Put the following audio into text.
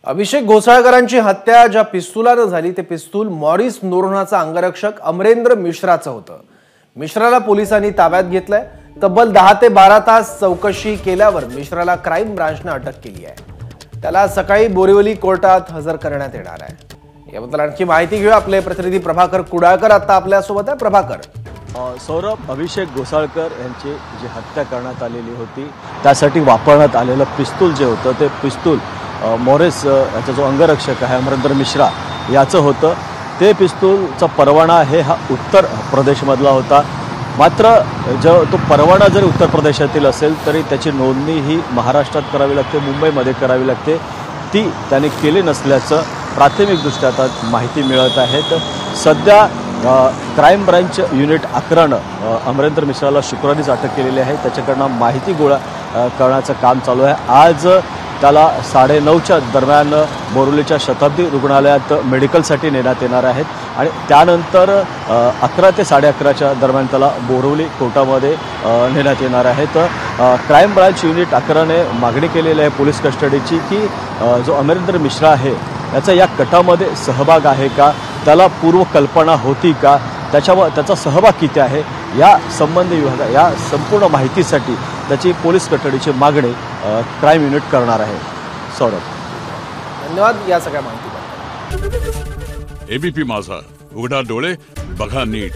अभिषेक घोसाळकरांची हत्या ज्या पिस्तुलाने झाली ते पिस्तूल मॉरिस नोरोन्हाचा अंगरक्षक अमरेंद्र मिश्राचं होतं। मिश्राला पोलिसांनी ताब्यात घेतलंय। तब्बल 10 ते 12 तास चौकशी केल्यावर मिश्राला क्राईम ब्रांचने अटक केली आहे। त्याला सकाळी बोरिवली कोर्टात हजर करण्यात येणार आहे। याबद्दल आणखी माहिती घेऊ आपले प्रतिनिधी प्रभाकर कुडाळकर आता आपल्या सोबत आहे। प्रभाकर, सौरभ, अभिषेक घोसाळकर यांची जी हत्या करण्यात आलेली होती त्यासाठी वापरण्यात आलेलं पिस्तूल जे होतं ते पिस्तूल मॉरिस याचा जो अंगरक्षक आहे अमरेंद्र मिश्रा याचं होतं। ते पिस्तूलचा परवाना आहे हा उत्तर प्रदेशमधला होता। मात्र तो परवाना जरी उत्तर प्रदेशातील असेल तरी त्याची नोंदणी ही महाराष्ट्रात करावी लागते, मुंबईमध्ये करावी लागते। ती त्याने केली नसल्याचं प्राथमिकदृष्ट्या आता माहिती मिळत आहे। सध्या क्राईम ब्रांच युनिट 11नं अमरेंद्र मिश्राला शुक्रवारीच अटक केलेली आहे। त्याच्याकडनं माहिती गोळा करण्याचं काम चालू आहे। आज त्याला 9:30च्या दरम्यान बोरिवलीच्या शताब्दी रुग्णालयात मेडिकलसाठी नेण्यात येणार आहेत आणि त्यानंतर 11 ते 11:30च्या दरम्यान त्याला बोरिवली कोर्टामध्ये नेण्यात येणार आहेत। क्राईम ब्रांच युनिट 11ने मागणी केलेली आहे पोलीस कस्टडीची की जो अमरेंद्र मिश्रा आहे याचा या कटामध्ये सहभाग आहे का, त्याला पूर्वकल्पना होती का, त्याचा सहभाग किती आहे या संबंधी विभाग या संपूर्ण माहितीसाठी त्याची पोलीस कस्टडीची मागणी क्राईम युनिट करणार आहे। सौरभ, धन्यवाद या सगळ्या माहितीबद्दल। एबीपी माझा, उघडा डोळे बघा नीट।